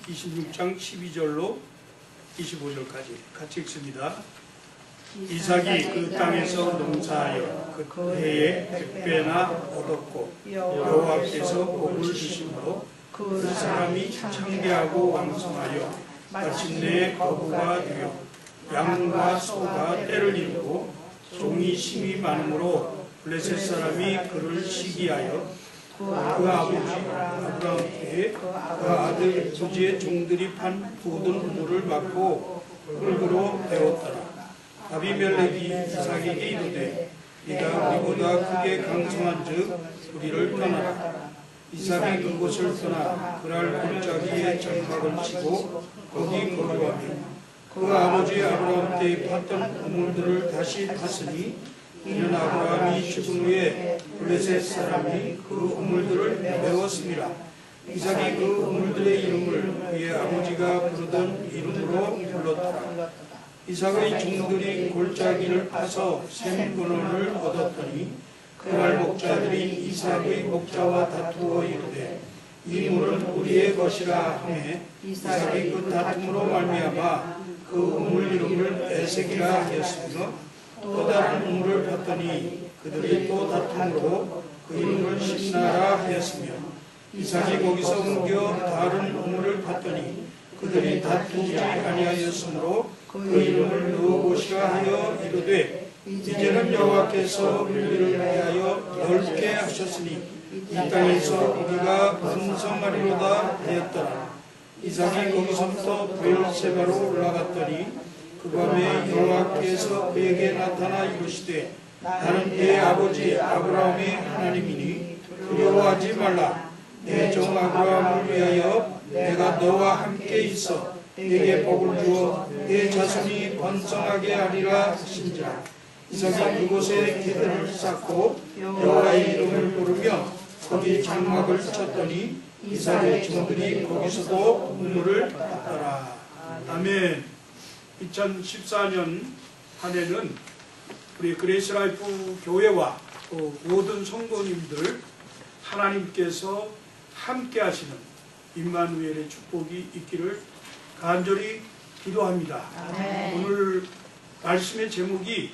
26장 12절로 25절까지 같이 읽습니다. 이삭이 그 땅에서 농사하여 그 해에 100배나 얻었고 여호와께서 복을 주심으로 그 사람이 창대하고 왕성하여 마침내 거부가 되어 양과 소가 때를 이루고 종이 심이 많으므로 블레셋 사람이 그를 시기하여 그 아버지 아브라함께 그 아들 부지의 종들이 판 모든 우물을 막고 흙으로 배웠더라. 아비멜렉이 이삭에게 이르되 네가 우리보다 크게 강성한즉 우리를 떠나라. 이삭이 그곳을 떠나 그랄 골짜기에 장막을 치고 거기 거주하며 그 아버지 아브라함 때에 팠던 우물들을 다시 팠으니 이는 아브라함이 죽은 후에 블레셋 사람이 그 우물들을 메웠습니다. 이삭이 그 우물들의 이름을 그의 아버지가 부르던 이름으로 불렀더라. 이삭의 종들이 골짜기를 파서 샘근원을 얻었더니 그날 목자들이 이삭의 목자와 다투어 이르되 이 물은 우리의 것이라 하매 이삭이 그 다툼으로 말미암아 그 우물 이름을 에색이라 하였으며 또 다른 우물을 팠더니 그들이 또 다툼으로 그 이름을 심나라 하였으며 이삭이 거기서 옮겨 다른 우물을 팠더니 그들이 다투지 아니하였으므로 그 이름을 느곳이라 하여 이르되 이제는 여호와께서 우리를 위하여 넓게 하셨으니 이 땅에서 우리가 번성하리로다 하였더라. 이삭이 거기서부터 브엘세바로 올라갔더니 그 밤에 여호와께서 그에게 나타나 이르시되 나는 내 아버지 아브라함의 하나님이니 두려워하지 말라. 내 종 아브라함을 위하여 내가 너와 함께 있어 내게 복을 주어 내 자손이 번성하게 하리라 하신지라. 이삭이 그곳에 궤들을 쌓고 여호와의 이름을 부르며 거기 장막을 쳤더니 이삭의 종들이 거기서도 우물을 팠더라. 아멘. 2014년 한 해는 우리 그레이스 라이프 교회와 또 모든 성도님들 하나님께서 함께 하시는 임마누엘의 축복이 있기를 간절히 기도합니다. 오늘 말씀의 제목이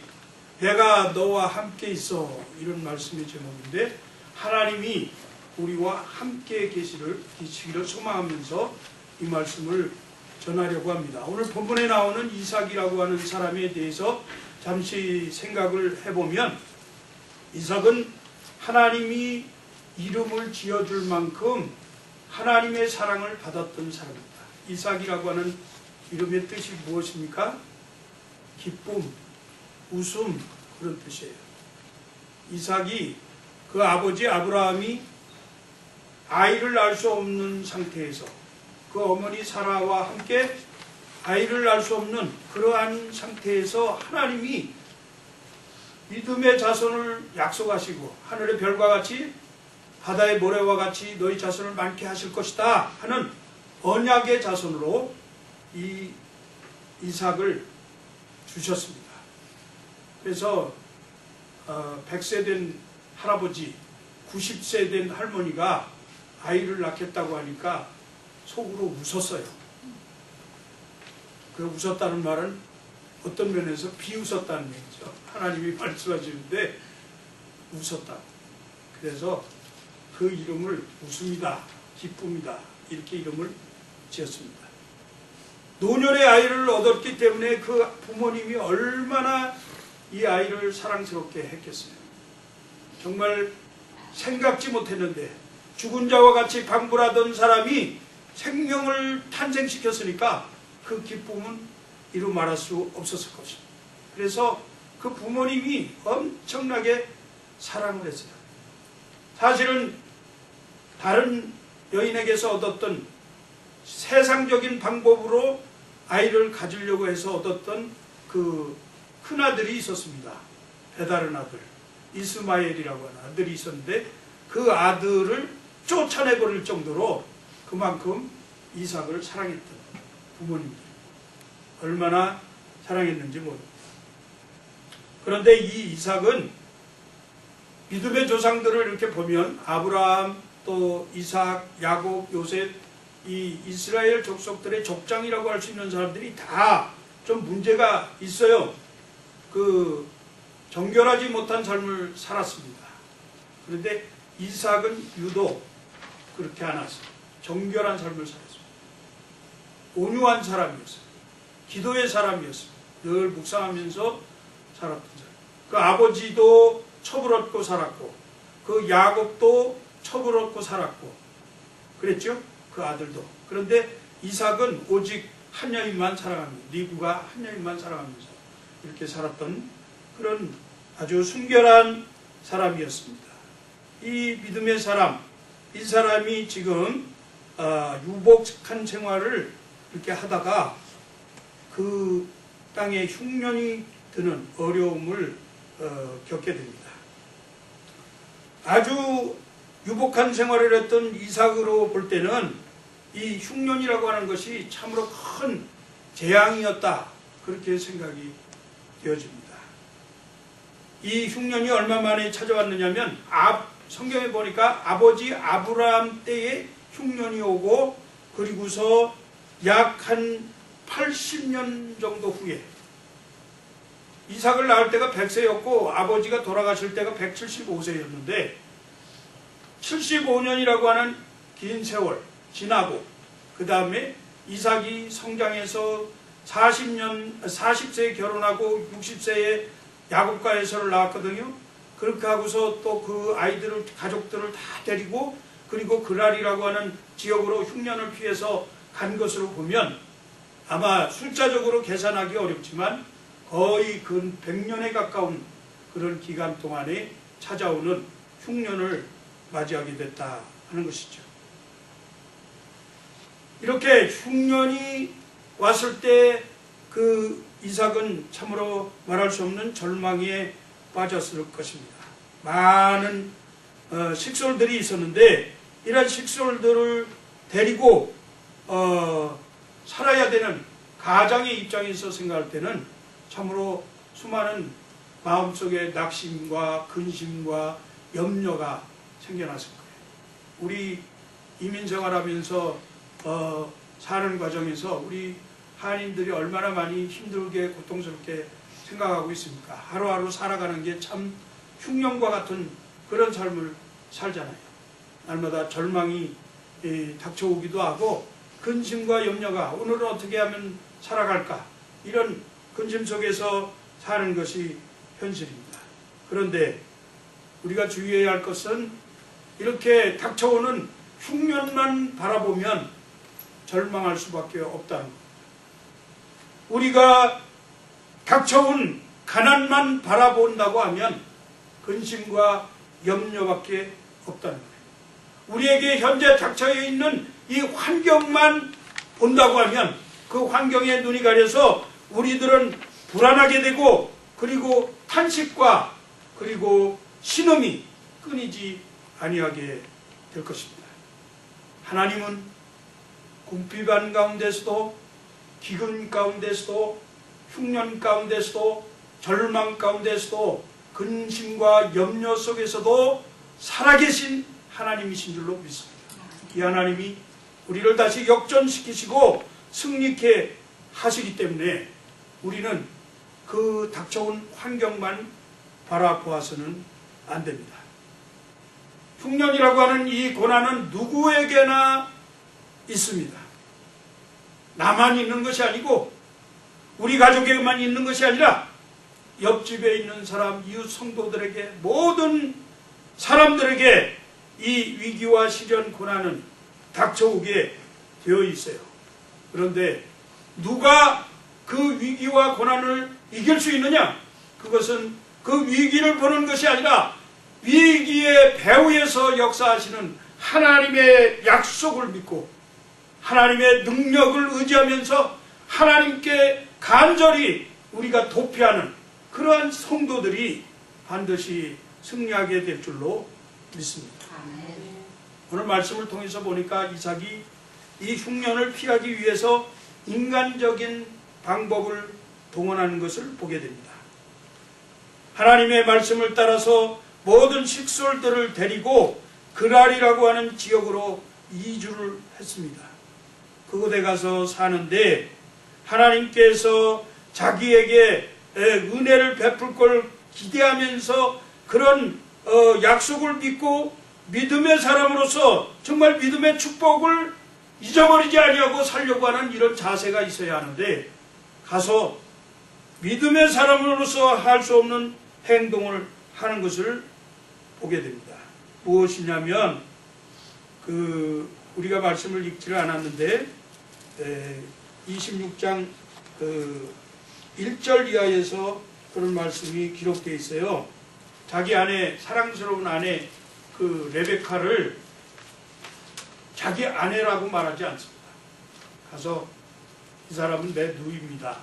내가 너와 함께 있어, 이런 말씀의 제목인데 하나님이 우리와 함께 계시기를 소망하면서 이 말씀을 전하려고 합니다. 오늘 본문에 나오는 이삭이라고 하는 사람에 대해서 잠시 생각을 해보면 이삭은 하나님이 이름을 지어줄 만큼 하나님의 사랑을 받았던 사람입니다. 이삭이라고 하는 이름의 뜻이 무엇입니까? 기쁨, 웃음, 그런 뜻이에요. 이삭이 그 아버지 아브라함이 아이를 낳을 수 없는 상태에서 그 어머니 사라와 함께 아이를 낳을 수 없는 그러한 상태에서 하나님이 믿음의 자손을 약속하시고 하늘의 별과 같이 바다의 모래와 같이 너희 자손을 많게 하실 것이다 하는 언약의 자손으로 이 이삭을 주셨습니다. 그래서 100세 된 할아버지, 90세 된 할머니가 아이를 낳겠다고 하니까 속으로 웃었어요. 그 웃었다는 말은 어떤 면에서 비웃었다는 얘기죠. 하나님이 말씀하시는데 웃었다. 그래서 그 이름을 웃음이다, 기쁨이다, 이렇게 이름을 지었습니다. 노년의 아이를 얻었기 때문에 그 부모님이 얼마나 이 아이를 사랑스럽게 했겠어요. 정말 생각지 못했는데 죽은 자와 같이 방불하던 사람이 생명을 탄생시켰으니까 그 기쁨은 이루 말할 수 없었을 것입니다. 그래서 그 부모님이 엄청나게 사랑을 했어요. 사실은 다른 여인에게서 얻었던 세상적인 방법으로 아이를 가지려고 해서 얻었던 그 큰아들이 있었습니다. 베다른 아들, 이스마엘이라고 하는 아들이 있었는데 그 아들을 쫓아내버릴 정도로 그만큼 이삭을 사랑했던 부모님들, 얼마나 사랑했는지 모릅니다. 그런데 이 이삭은 믿음의 조상들을 이렇게 보면 아브라함, 또 이삭, 야곱, 요셉 이 이스라엘 족속들의 족장이라고 할 수 있는 사람들이 다 좀 문제가 있어요. 그 정결하지 못한 삶을 살았습니다. 그런데 이삭은 유독 그렇게 않았어요. 정결한 삶을 살았습니다. 온유한 사람이었어요. 기도의 사람이었습니다. 늘 묵상하면서 살았던 사람. 그 아버지도 첩을 얻고 살았고 그 야곱도 첩을 얻고 살았고 그랬죠? 그 아들도. 그런데 이삭은 오직 한 여인만 사랑합니다. 리브가 한 여인만 사랑하면서 이렇게 살았던 그런 아주 순결한 사람이었습니다. 이 믿음의 사람, 이 사람이 지금 유복한 생활을 이렇게 하다가 그 땅에 흉년이 드는 어려움을 겪게 됩니다. 아주 유복한 생활을 했던 이삭으로 볼 때는 이 흉년이라고 하는 것이 참으로 큰 재앙이었다, 그렇게 생각이 되어집니다. 이 흉년이 얼마 만에 찾아왔느냐면 성경에 보니까 아버지 아브라함 때에 흉년이 오고 그리고서 약 한 80년 정도 후에 이삭을 낳을 때가 100세였고 아버지가 돌아가실 때가 175세였는데 75년이라고 하는 긴 세월 지나고 그 다음에 이삭이 성장해서 40세에 결혼하고 60세에 야곱과 에서를 낳았거든요. 그렇게 하고서 또 그 아이들을 가족들을 다 데리고 그리고 그랄이라고 하는 지역으로 흉년을 피해서 간 것으로 보면 아마 숫자적으로 계산하기 어렵지만 거의 근 100년에 가까운 그런 기간 동안에 찾아오는 흉년을 맞이하게 됐다 하는 것이죠. 이렇게 흉년이 왔을 때 그 이삭은 참으로 말할 수 없는 절망에 빠졌을 것입니다. 많은 식솔들이 있었는데 이런 식솔들을 데리고 살아야 되는 가장의 입장에서 생각할 때는 참으로 수많은 마음속에 낙심과 근심과 염려가 생겨났을 거예요. 우리 이민생활하면서 사는 과정에서 우리 한인들이 얼마나 많이 힘들게 고통스럽게 생각하고 있습니까? 하루하루 살아가는 게 참 흉년과 같은 그런 삶을 살잖아요. 날마다 절망이 닥쳐오기도 하고 근심과 염려가 오늘은 어떻게 하면 살아갈까, 이런 근심 속에서 사는 것이 현실입니다. 그런데 우리가 주의해야 할 것은 이렇게 닥쳐오는 흉년만 바라보면 절망할 수밖에 없다는 것. 우리가 닥쳐온 가난만 바라본다고 하면 근심과 염려밖에 없다는 거예요. 우리에게 현재 닥쳐 있는 이 환경만 본다고 하면 그 환경에 눈이 가려서 우리들은 불안하게 되고 그리고 탄식과 그리고 신음이 끊이지 아니하게 될 것입니다. 하나님은 궁핍한 가운데서도 기근 가운데서도 흉년 가운데서도 절망 가운데서도 근심과 염려 속에서도 살아계신 하나님이신 줄로 믿습니다. 이 하나님이 우리를 다시 역전시키시고 승리케 하시기 때문에 우리는 그 닥쳐온 환경만 바라보아서는 안 됩니다. 흉년이라고 하는 이 고난은 누구에게나 있습니다. 나만 있는 것이 아니고 우리 가족에게만 있는 것이 아니라 옆집에 있는 사람, 이웃 성도들에게, 모든 사람들에게 이 위기와 시련 고난은 닥쳐오게 되어 있어요. 그런데 누가 그 위기와 고난을 이길 수 있느냐? 그것은 그 위기를 보는 것이 아니라 위기의 배후에서 역사하시는 하나님의 약속을 믿고 하나님의 능력을 의지하면서 하나님께 간절히 우리가 도피하는 그러한 성도들이 반드시 승리하게 될 줄로 믿습니다. 오늘 말씀을 통해서 보니까 이삭이 이 흉년을 피하기 위해서 인간적인 방법을 동원하는 것을 보게 됩니다. 하나님의 말씀을 따라서 모든 식솔들을 데리고 그랄이라고 하는 지역으로 이주를 했습니다. 그곳에 가서 사는데 하나님께서 자기에게 은혜를 베풀 걸 기대하면서 그런 약속을 믿고 믿음의 사람으로서 정말 믿음의 축복을 잊어버리지 아니하고 살려고 하는 이런 자세가 있어야 하는데 가서 믿음의 사람으로서 할 수 없는 행동을 하는 것을 보게 됩니다. 무엇이냐면 우리가 말씀을 읽지를 않았는데 26장 1절 이하에서 그런 말씀이 기록되어 있어요. 자기 아내, 사랑스러운 아내 레베카를 자기 아내라고 말하지 않습니다. 가서 이 사람은 내 누이입니다.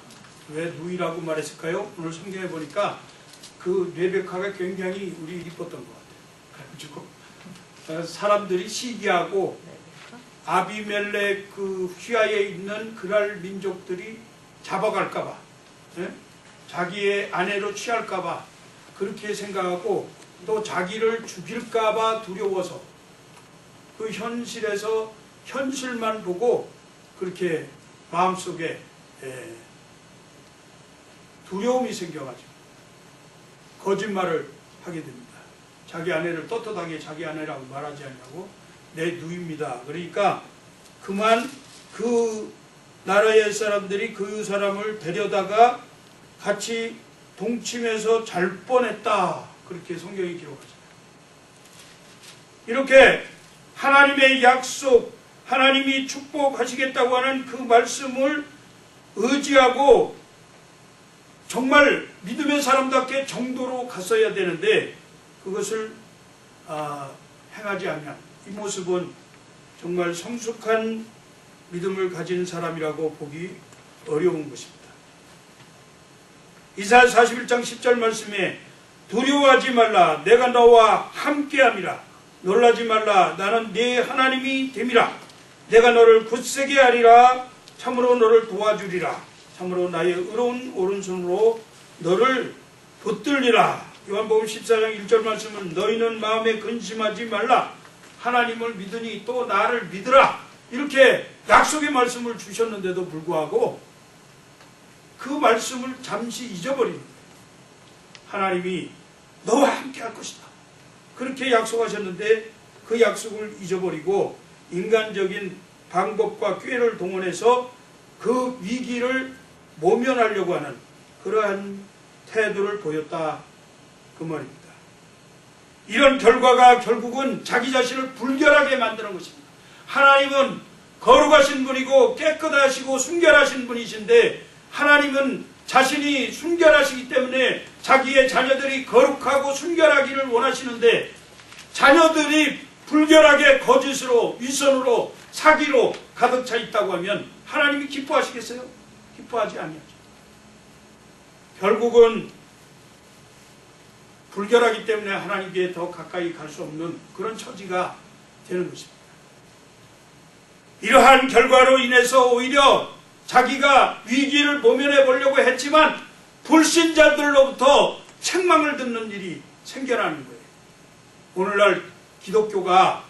왜 누이라고 말했을까요? 오늘 성경에 보니까 그 레베카가 굉장히 우리 이뻤던 것 같아요. 그래가지고 사람들이 시기하고 아비멜렉 휘하에 있는 그랄 민족들이 잡아갈까봐, 자기의 아내로 취할까봐 그렇게 생각하고 또 자기를 죽일까봐 두려워서 그 현실에서 현실만 보고 그렇게 마음속에 두려움이 생겨가지고 거짓말을 하게 됩니다. 자기 아내를 떳떳하게 자기 아내라고 말하지 않냐고 내 누이입니다. 그러니까 그만 그 나라의 사람들이 그 사람을 데려다가 같이 동침해서 잘 뻔했다. 그렇게 성경이 기록하잖아요. 이렇게 하나님의 약속, 하나님이 축복하시겠다고 하는 그 말씀을 의지하고 정말 믿음의 사람답게 정도로 갔어야 되는데 그것을 행하지 않냐. 이 모습은 정말 성숙한 믿음을 가진 사람이라고 보기 어려운 것입니다. 이사야 41장 10절 말씀에 두려워하지 말라 내가 너와 함께함이라 놀라지 말라 나는 네 하나님이 됨이라 내가 너를 굳세게 하리라 참으로 너를 도와주리라 참으로 나의 의로운 오른손으로 너를 붙들리라. 요한복음 14장 1절 말씀은 너희는 마음에 근심하지 말라 하나님을 믿으니 또 나를 믿으라 이렇게 약속의 말씀을 주셨는데도 불구하고 그 말씀을 잠시 잊어버리는 거예요. 하나님이 너와 함께 할 것이다 그렇게 약속하셨는데 그 약속을 잊어버리고 인간적인 방법과 꾀를 동원해서 그 위기를 모면하려고 하는 그러한 태도를 보였다 그 말입니다. 이런 결과가 결국은 자기 자신을 불결하게 만드는 것입니다. 하나님은 거룩하신 분이고 깨끗하시고 순결하신 분이신데 하나님은 자신이 순결하시기 때문에 자기의 자녀들이 거룩하고 순결하기를 원하시는데 자녀들이 불결하게 거짓으로 위선으로 사기로 가득 차 있다고 하면 하나님이 기뻐하시겠어요? 기뻐하지 아니하죠. 결국은 불결하기 때문에 하나님께 더 가까이 갈 수 없는 그런 처지가 되는 것입니다. 이러한 결과로 인해서 오히려 자기가 위기를 모면해 보려고 했지만 불신자들로부터 책망을 듣는 일이 생겨나는 거예요. 오늘날 기독교가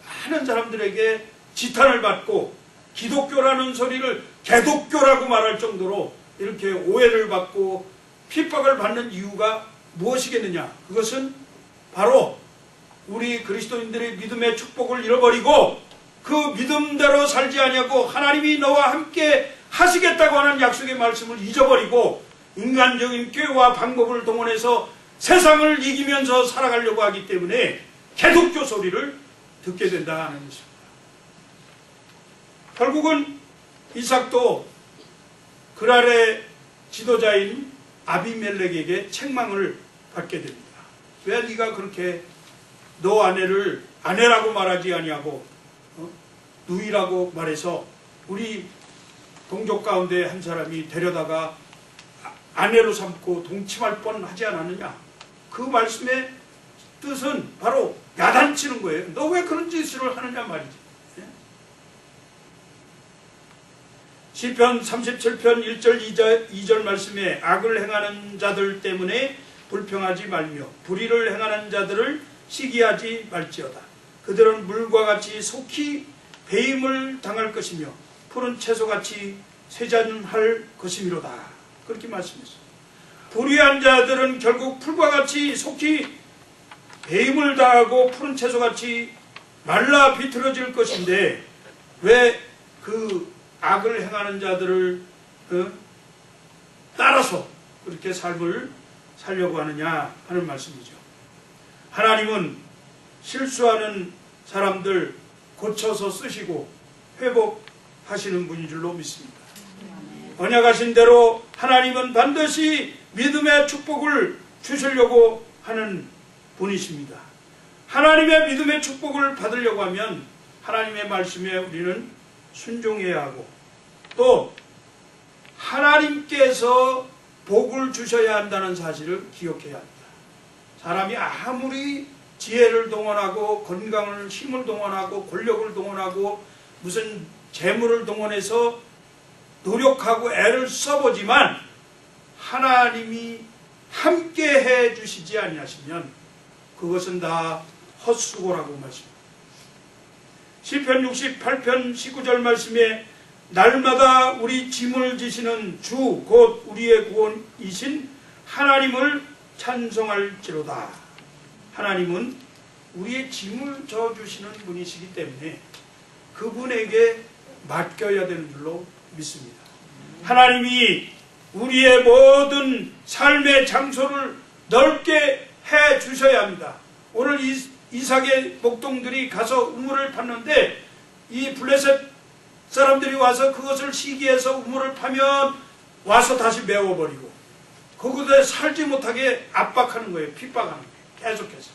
많은 사람들에게 지탄을 받고 기독교라는 소리를 개독교라고 말할 정도로 이렇게 오해를 받고 핍박을 받는 이유가 무엇이겠느냐? 그것은 바로 우리 그리스도인들의 믿음의 축복을 잃어버리고 그 믿음대로 살지 아니하고 하나님이 너와 함께 하시겠다고 하는 약속의 말씀을 잊어버리고 인간적인 꾀와 방법을 동원해서 세상을 이기면서 살아가려고 하기 때문에 개독교 소리를 듣게 된다는 것입니다. 결국은 이삭도 그랄의 지도자인 아비멜렉에게 책망을 받게 됩니다. 왜 네가 그렇게 너 아내를 아내라고 말하지 아니하고 누이라고 말해서 우리 동족 가운데 한 사람이 데려다가 아내로 삼고 동침할 뻔하지 않았느냐. 그 말씀의 뜻은 바로 야단치는 거예요. 너 왜 그런 짓을 하느냐 말이지. 시편 37편 1절 2절 말씀에 악을 행하는 자들 때문에 불평하지 말며 불의를 행하는 자들을 시기하지 말지어다. 그들은 물과 같이 속히 배임을 당할 것이며 푸른 채소같이 쇠잔할 것이미로다. 그렇게 말씀했어요. 불의한 자들은 결국 풀과 같이 속히 배임을 당하고 푸른 채소같이 말라 비틀어질 것인데 왜 그 악을 행하는 자들을 따라서 그렇게 삶을 살려고 하느냐 하는 말씀이죠. 하나님은 실수하는 사람들 고쳐서 쓰시고 회복하시는 분인 줄로 믿습니다. 언약하신 대로 하나님은 반드시 믿음의 축복을 주시려고 하는 분이십니다. 하나님의 믿음의 축복을 받으려고 하면 하나님의 말씀에 우리는 순종해야 하고 또 하나님께서 복을 주셔야 한다는 사실을 기억해야 합니다. 사람이 아무리 지혜를 동원하고 건강을 힘을 동원하고 권력을 동원하고 무슨 재물을 동원해서 노력하고 애를 써보지만 하나님이 함께 해 주시지 아니하시면 그것은 다 헛수고라고 말씀합니다. 시편 68편 19절 말씀에 날마다 우리 짐을 지시는 주 곧 우리의 구원이신 하나님을 찬송할지로다. 하나님은 우리의 짐을 져주시는 분이시기 때문에 그분에게 맡겨야 되는 줄로 믿습니다. 하나님이 우리의 모든 삶의 장소를 넓게 해 주셔야 합니다. 오늘 이삭의 목동들이 가서 우물을 팠는데 이 블레셋 사람들이 와서 그것을 시기해서 우물을 파면 와서 다시 메워버리고 그곳에 살지 못하게 압박하는 거예요. 핍박하는 거예요. 계속해서.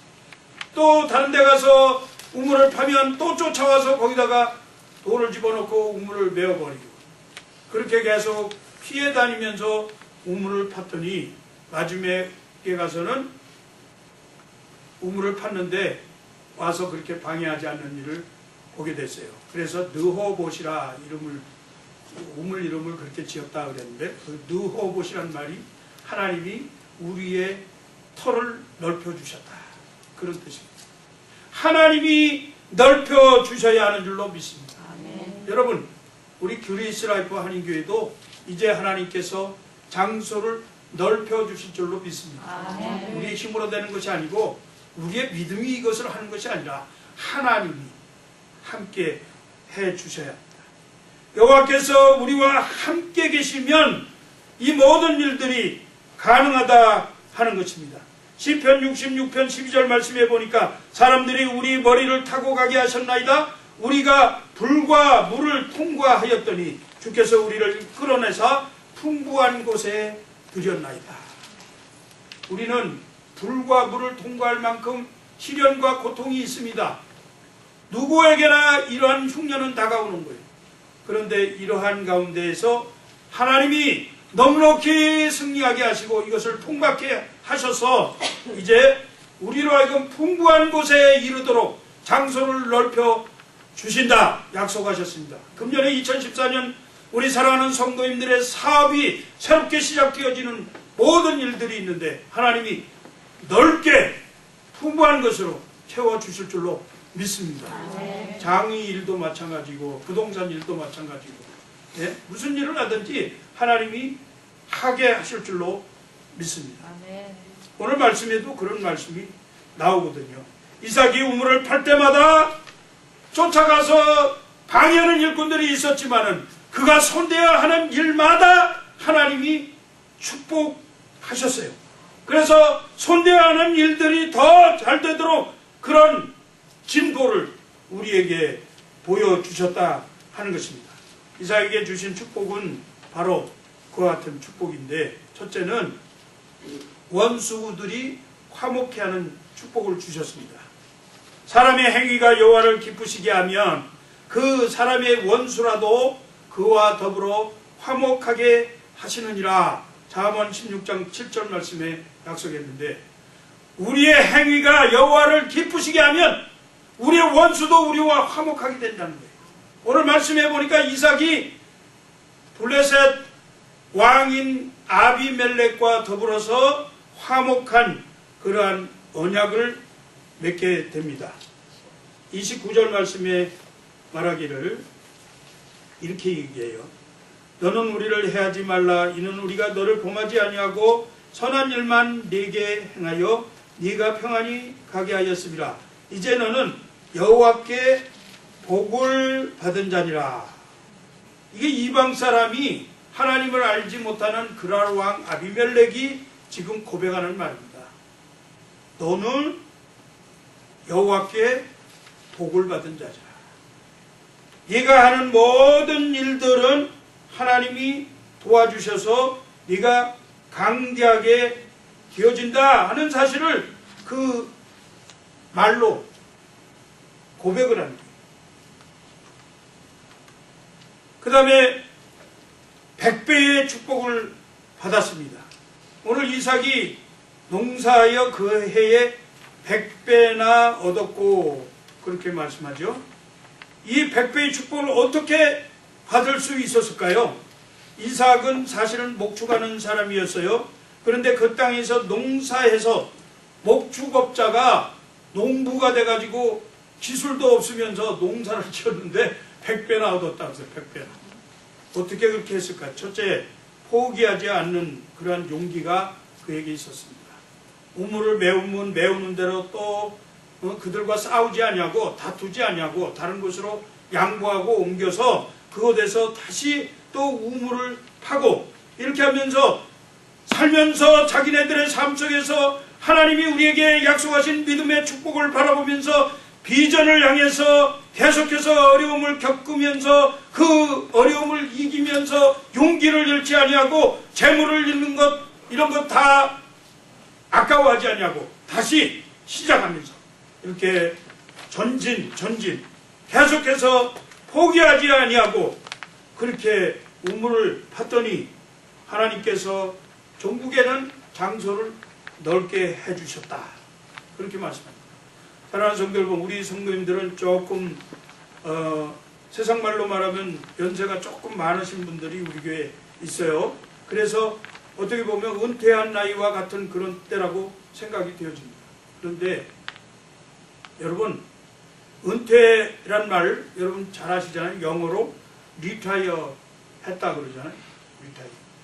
또 다른 데 가서 우물을 파면 또 쫓아와서 거기다가 돌을 집어넣고 우물을 메워버리고 그렇게 계속 피해 다니면서 우물을 팠더니 마지막에 가서는 우물을 팠는데 와서 그렇게 방해하지 않는 일을 보게 됐어요. 그래서 느호봇이라 우물 이름을 그렇게 지었다 그랬는데 그 느호봇이란 말이 하나님이 우리의 터를 넓혀주셨다. 그런 뜻입니다. 하나님이 넓혀주셔야 하는 줄로 믿습니다. 여러분 우리 그리스라이프 한인교회도 이제 하나님께서 장소를 넓혀주실 줄로 믿습니다. 우리의 힘으로 되는 것이 아니고 우리의 믿음이 이것을 하는 것이 아니라 하나님이 함께 해주셔야 합니다. 여호와께서 우리와 함께 계시면 이 모든 일들이 가능하다 하는 것입니다. 시편 66편 12절 말씀에 보니까 사람들이 우리 머리를 타고 가게 하셨나이다. 우리가 불과 물을 통과하였더니 주께서 우리를 끌어내사 풍부한 곳에 들였나이다. 우리는 불과 물을 통과할 만큼 시련과 고통이 있습니다. 누구에게나 이러한 흉년은 다가오는 거예요. 그런데 이러한 가운데에서 하나님이 넉넉히 승리하게 하시고 이것을 통과하게 하셔서 이제 우리로 하여금 풍부한 곳에 이르도록 장소를 넓혀 주신다 약속하셨습니다. 금년에 2014년 우리 사랑하는 성도님들의 사업이 새롭게 시작되어지는 모든 일들이 있는데 하나님이 넓게 풍부한 것으로 채워주실 줄로 믿습니다. 장의 일도 마찬가지고 부동산 일도 마찬가지고 무슨 일을 하든지 하나님이 하게 하실 줄로 믿습니다. 오늘 말씀에도 그런 말씀이 나오거든요. 이삭이 우물을 팔 때마다 쫓아가서 방해하는 일꾼들이 있었지만은 그가 손대야 하는 일마다 하나님이 축복하셨어요. 그래서 손대야 하는 일들이 더 잘 되도록 그런 진보를 우리에게 보여주셨다 하는 것입니다. 이삭에게 주신 축복은 바로 그와 같은 축복인데 첫째는 원수들이 화목해 하는 축복을 주셨습니다. 사람의 행위가 여호와를 기쁘시게 하면 그 사람의 원수라도 그와 더불어 화목하게 하시느니라. 잠언 16장 7절 말씀에 약속했는데 우리의 행위가 여호와를 기쁘시게 하면 우리의 원수도 우리와 화목하게 된다는 거예요. 오늘 말씀해 보니까 이삭이 블레셋 왕인 아비멜렉과 더불어서 화목한 그러한 언약을 맺게 됩니다. 29절 말씀에 말하기를 이렇게 얘기해요. 너는 우리를 해하지 말라. 이는 우리가 너를 범하지 아니하고 선한 일만 네게 행하여 네가 평안히 가게 하였음이라. 이제 너는 여호와께 복을 받은 자니라. 이게 이방 사람이 하나님을 알지 못하는 그랄 왕 아비멜렉이 지금 고백하는 말입니다. 너는 여호와께 복을 받은 자잖아. 네가 하는 모든 일들은 하나님이 도와주셔서 네가 강대하게 되어진다 하는 사실을 그 말로 고백을 합니다. 그 다음에 100배의 축복을 받았습니다. 오늘 이삭이 농사하여 그 해에 100배나 얻었고 그렇게 말씀하죠. 이 100배의 축복을 어떻게 받을 수 있었을까요? 이삭은 사실은 목축하는 사람이었어요. 그런데 그 땅에서 농사해서 목축업자가 농부가 돼가지고 기술도 없으면서 농사를 지었는데 100배나 얻었다고 해서 100배나. 어떻게 그렇게 했을까? 첫째, 포기하지 않는 그러한 용기가 그에게 있었습니다. 우물을 메우는 대로 또 그들과 싸우지 아니하고 다투지 아니하고 다른 곳으로 양보하고 옮겨서 그곳에서 다시 또 우물을 파고 이렇게 하면서 살면서 자기네들의 삶 속에서 하나님이 우리에게 약속하신 믿음의 축복을 바라보면서 비전을 향해서 계속해서 어려움을 겪으면서 그 어려움을 이기면서 용기를 잃지 아니하고 재물을 잃는 것 이런 것 다 아까워하지 아니하고 다시 시작하면서 이렇게 전진 계속해서 포기하지 아니하고 그렇게 우물을 팠더니 하나님께서 종국에는 장소를 넓게 해주셨다. 그렇게 말씀합니다. 사랑하는 성도 여러분, 우리 성도님들은 조금 세상 말로 말하면 연세가 조금 많으신 분들이 우리 교회에 있어요. 그래서 어떻게 보면 은퇴한 나이와 같은 그런 때라고 생각이 되어집니다. 그런데 여러분, 은퇴란 말 여러분 잘 아시잖아요. 영어로 리타이어 했다 그러잖아요.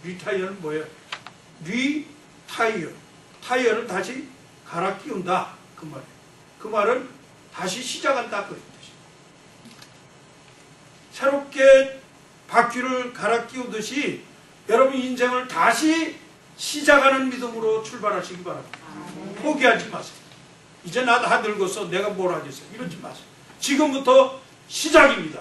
리타이어는 뭐예요? 타이어는 다시 갈아 끼운다 그 말이에요. 그 말은 다시 시작한다 그런 뜻이에요. 새롭게 바퀴를 갈아 끼우듯이 여러분 인생을 다시 시작하는 믿음으로 출발하시기 바랍니다. 포기하지 마세요. 이제 나 다 늙었어. 내가 뭘 하겠어. 이러지 마세요. 지금부터 시작입니다.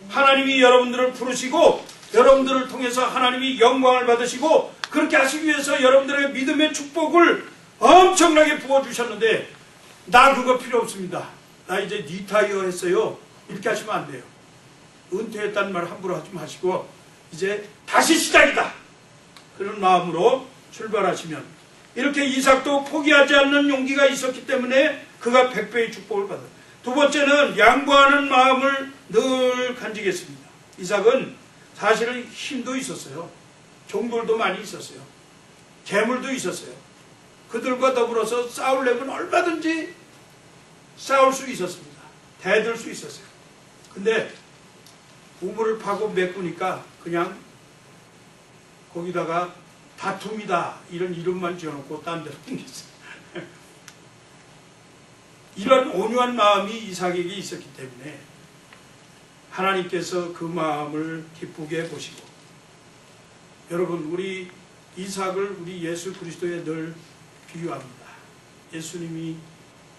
하나님이 여러분들을 부르시고 여러분들을 통해서 하나님이 영광을 받으시고 그렇게 하시기 위해서 여러분들의 믿음의 축복을 엄청나게 부어주셨는데 나 그거 필요 없습니다. 나 이제 리타이어 했어요. 이렇게 하시면 안 돼요. 은퇴했다는 말 함부로 하지 마시고 이제 다시 시작이다. 그런 마음으로 출발하시면 이렇게 이삭도 포기하지 않는 용기가 있었기 때문에 그가 100배의 축복을 받아요. 두 번째는 양보하는 마음을 늘 간직했습니다. 이삭은 사실은 힘도 있었어요. 종들도 많이 있었어요. 재물도 있었어요. 그들과 더불어서 싸우려면 얼마든지 싸울 수 있었습니다. 대들 수 있었어요. 근데 우물을 파고 메꾸니까 그냥 거기다가 다툼이다 이런 이름만 지어놓고 딴 데로 옮겼어요. 이런 온유한 마음이 이삭에게 있었기 때문에 하나님께서 그 마음을 기쁘게 보시고 여러분 우리 이삭을 우리 예수 그리스도에 늘 비유합니다. 예수님이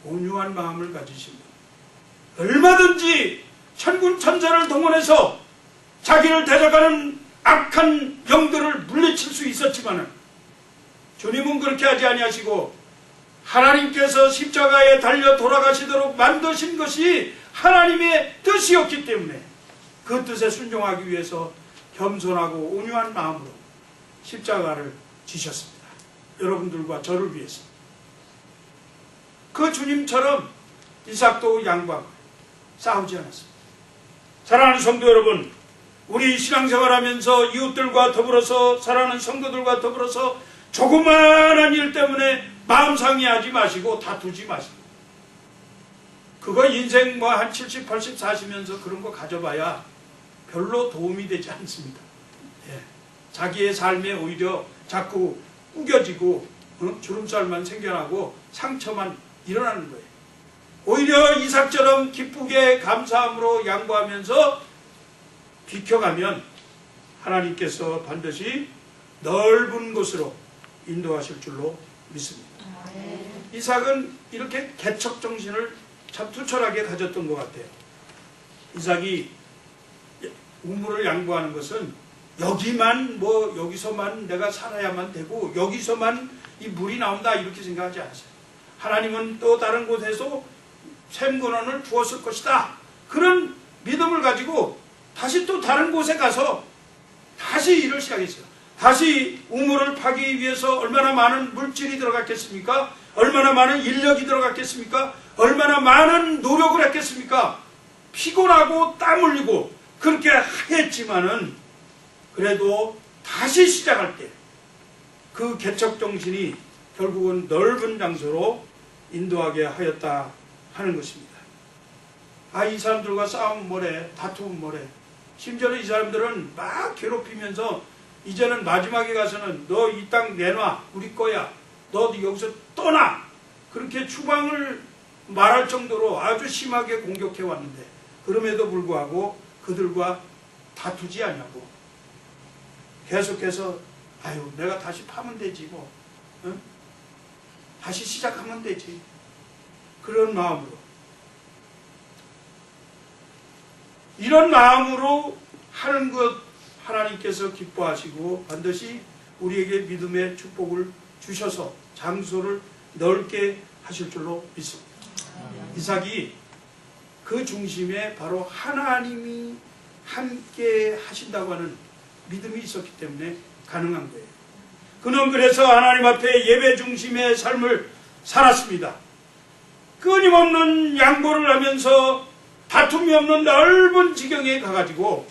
온유한 마음을 가지신 분 얼마든지 천군 천사를 동원해서 자기를 데려가는 악한 영들을 물리칠 수 있었지만 주님은 그렇게 하지 아니하시고 하나님께서 십자가에 달려 돌아가시도록 만드신 것이 하나님의 뜻이었기 때문에 그 뜻에 순종하기 위해서 겸손하고 온유한 마음으로 십자가를 지셨습니다. 여러분들과 저를 위해서. 그 주님처럼 이삭도 양보하고 싸우지 않았습니다. 사랑하는 성도 여러분, 우리 신앙생활하면서 이웃들과 더불어서 사랑하는 성도들과 더불어서 조그마한 일 때문에 마음 상해하지 마시고 다투지 마시고 그거 인생 뭐 한 70, 80 사시면서 그런 거 가져봐야 별로 도움이 되지 않습니다. 예. 자기의 삶에 오히려 자꾸 우겨지고 주름살만 생겨나고 상처만 일어나는 거예요. 오히려 이삭처럼 기쁘게 감사함으로 양보하면서 비켜가면 하나님께서 반드시 넓은 곳으로 인도하실 줄로 믿습니다. 이삭은 이렇게 개척정신을 참 투철하게 가졌던 것 같아요. 이삭이 우물을 양보하는 것은 여기만 여기서만 내가 살아야만 되고 여기서만 이 물이 나온다 이렇게 생각하지 않았어요. 하나님은 또 다른 곳에서 샘근원을 주었을 것이다. 그런 믿음을 가지고 다시 또 다른 곳에 가서 다시 일을 시작했어요. 다시 우물을 파기 위해서 얼마나 많은 물질이 들어갔겠습니까? 얼마나 많은 인력이 들어갔겠습니까? 얼마나 많은 노력을 했겠습니까? 피곤하고 땀 흘리고 그렇게 했지만은 그래도 다시 시작할 때 그 개척정신이 결국은 넓은 장소로 인도하게 하였다 하는 것입니다. 이 사람들과 싸우면 뭐래, 다투면 뭐래. 심지어는 이 사람들은 막 괴롭히면서 이제는 마지막에 가서는 너 이 땅 내놔, 우리 거야. 너 여기서 떠나. 그렇게 추방을 말할 정도로 아주 심하게 공격해 왔는데 그럼에도 불구하고 그들과 다투지 않냐고. 계속해서 아유 내가 다시 파면 되지 뭐. 응? 다시 시작하면 되지. 그런 마음으로. 이런 마음으로 하는 것 하나님께서 기뻐하시고 반드시 우리에게 믿음의 축복을 주셔서 장소를 넓게 하실 줄로 믿습니다. 이삭이 그 중심에 바로 하나님이 함께 하신다고 하는 믿음이 있었기 때문에 가능한 거예요. 그는 그래서 하나님 앞에 예배 중심의 삶을 살았습니다. 끊임없는 양보를 하면서 다툼이 없는 넓은 지경에 가가지고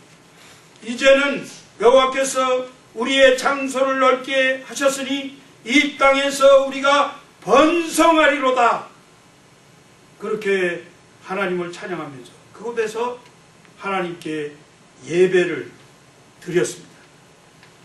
이제는 여호와께서 우리의 장소를 넓게 하셨으니 이 땅에서 우리가 번성하리로다. 그렇게 하나님을 찬양하면서 그곳에서 하나님께 예배를 드렸습니다.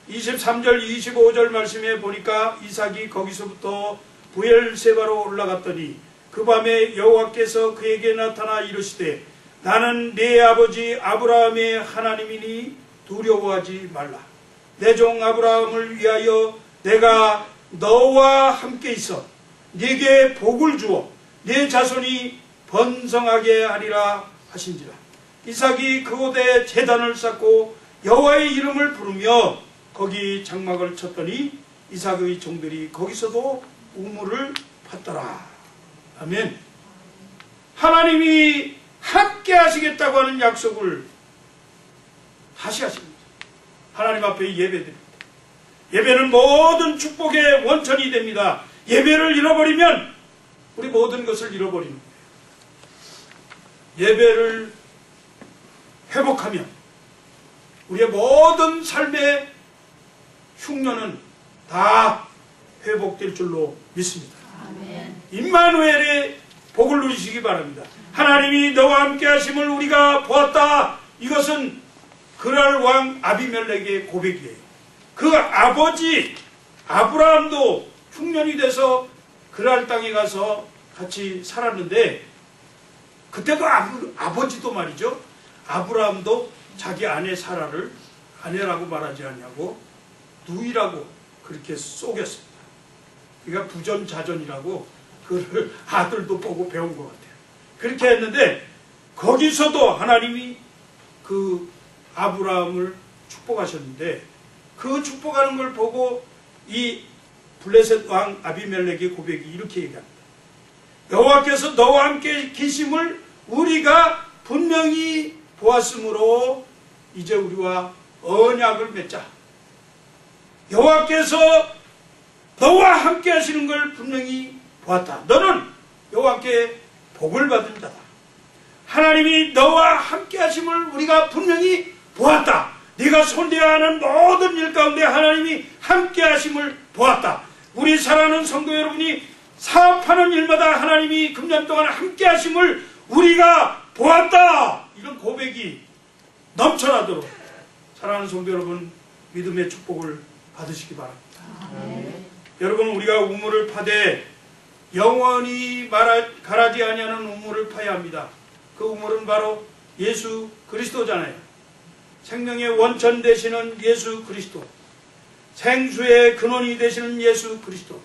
23절 25절 말씀에 보니까 이삭이 거기서부터 부엘세바로 올라갔더니 그 밤에 여호와께서 그에게 나타나 이르시되 나는 네 아버지 아브라함의 하나님이니 두려워하지 말라. 내 종 아브라함을 위하여 내가 너와 함께 있어 네게 복을 주어 네 자손이 번성하게 하리라 하신지라. 이삭이 그곳에 제단을 쌓고 여호와의 이름을 부르며 거기 장막을 쳤더니 이삭의 종들이 거기서도 우물을 팠더라. 아멘. 하나님이 함께 하시겠다고 하는 약속을 다시 하십니다. 하나님 앞에 예배드립니다. 예배는 모든 축복의 원천이 됩니다. 예배를 잃어버리면 우리 모든 것을 잃어버리는 거예요. 예배를 회복하면 우리의 모든 삶의 흉년은 다 회복될 줄로 믿습니다. 아멘. 임마누엘의 복을 누리시기 바랍니다. 하나님이 너와 함께 하심을 우리가 보았다. 이것은 그랄 왕 아비멜렉의 고백이에요. 그 아버지 아브라함도 흉년이 돼서 그랄 땅에 가서 같이 살았는데 그때도 아버지도 말이죠. 아브라함도 자기 아내 사라를 아내라고 말하지 않냐고 누이라고 그렇게 속였습니다. 그러니까 부전자전이라고 그를 아들도 보고 배운 것 같아요. 그렇게 했는데 거기서도 하나님이 그 아브라함을 축복하셨는데 그 축복하는 걸 보고 이 블레셋 왕 아비멜렉의 고백이 이렇게 얘기합니다. 여호와께서 너와 함께 계심을 우리가 분명히 보았으므로 이제 우리와 언약을 맺자. 여호와께서 너와 함께 하시는 걸 분명히 보았다. 너는 여호와께 복을 받은 자다. 하나님이 너와 함께 하심을 우리가 분명히 보았다. 네가 손대야 하는 모든 일 가운데 하나님이 함께 하심을 보았다. 우리 사랑하는 성도 여러분이 사업하는 일마다 하나님이 금년 동안 함께 하심을 우리가 보았다. 이런 고백이 넘쳐나도록 사랑하는 성도 여러분, 믿음의 축복을 받으시기 바랍니다. 여러분, 우리가 우물을 파되 영원히 가라지 아니하는 우물을 파야 합니다. 그 우물은 바로 예수 그리스도잖아요. 생명의 원천 되시는 예수 그리스도, 생수의 근원이 되시는 예수 그리스도.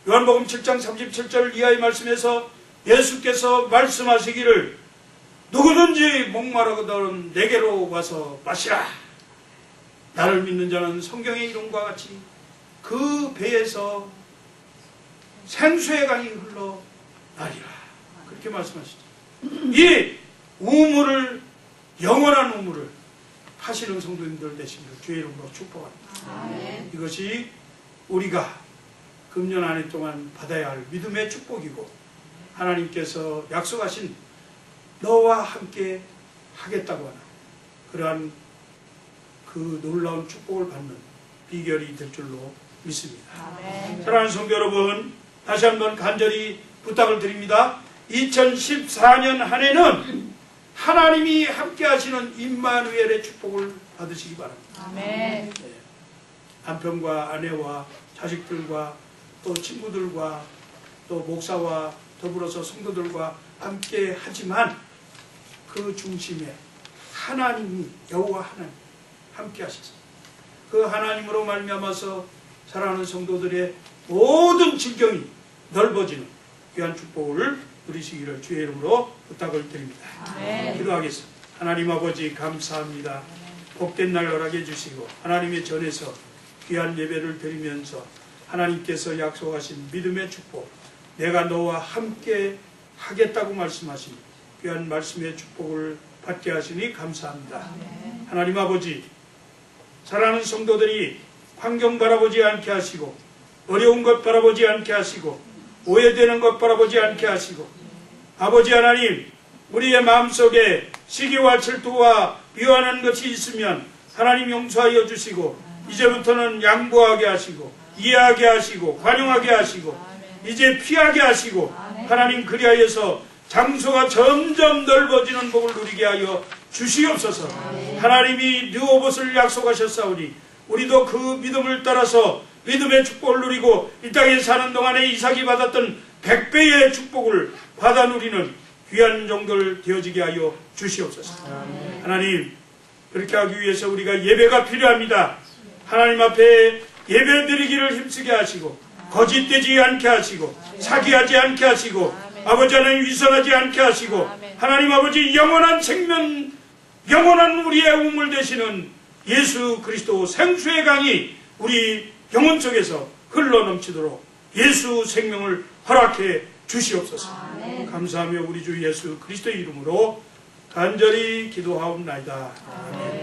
요한복음 7장 37절 이하의 말씀에서 예수께서 말씀하시기를 누구든지 목마르거든 내게로 와서 마시라. 나를 믿는 자는 성경의 이름과 같이 그 배에서 생수의 강이 흘러나리라. 그렇게 말씀하시죠. 이 우물을, 영원한 우물을 파시는 성도님들 되시기를 주의 이름으로 축복합니다. 이것이 우리가 금년 한 해 동안 받아야 할 믿음의 축복이고, 하나님께서 약속하신 너와 함께 하겠다고 하는 그러한 그 놀라운 축복을 받는 비결이 될 줄로 믿습니다. 사랑하는 성도 여러분, 다시 한번 간절히 부탁을 드립니다. 2014년 한 해는 하나님이 함께 하시는 임마누엘의 축복을 받으시기 바랍니다. 네. 남편과 아내와 자식들과 또 친구들과 또 목사와 더불어서 성도들과 함께 하지만 그 중심에 하나님이, 여호와 하나님 함께 하셔서 그 하나님으로 말미암아서 사랑하는 성도들의 모든 질경이 넓어지는 귀한 축복을 누리시기를 주의 이름으로 부탁을 드립니다. 기도하겠습니다. 하나님 아버지, 감사합니다. 복된 날 허락해 주시고 하나님의 전에서 귀한 예배를 드리면서 하나님께서 약속하신 믿음의 축복, 내가 너와 함께 하겠다고 말씀하신 귀한 말씀의 축복을 받게 하시니 감사합니다. 하나님 아버지, 사랑하는 성도들이 환경 바라보지 않게 하시고, 어려운 것 바라보지 않게 하시고, 오해되는 것 바라보지 않게 하시고, 아버지 하나님, 우리의 마음속에 시기와 질투와 비호하는 것이 있으면 하나님 용서하여 주시고, 이제부터는 양보하게 하시고, 이해하게 하시고, 관용하게 하시고, 이제 피하게 하시고, 하나님 그리하여서 장소가 점점 넓어지는 복을 누리게 하여 주시옵소서. 하나님이 르호봇을 약속하셨사오니 우리도 그 믿음을 따라서 믿음의 축복을 누리고 이 땅에 사는 동안에 이삭이 받았던 100배의 축복을 받아 누리는 귀한 종들 되어지게 하여 주시옵소서. 하나님, 그렇게 하기 위해서 우리가 예배가 필요합니다. 하나님 앞에 예배 드리기를 힘쓰게 하시고, 거짓되지 않게 하시고, 사기하지 않게 하시고, 아버지 하나님 위선하지 않게 하시고, 하나님 아버지 영원한 생명, 영원한 우리의 우물 되시는 예수 그리스도 생수의 강이 우리 영혼 속에서 흘러넘치도록 예수 생명을 허락해 주시옵소서. 감사하며 우리 주 예수 그리스도의 이름으로 간절히 기도하옵나이다. 아멘.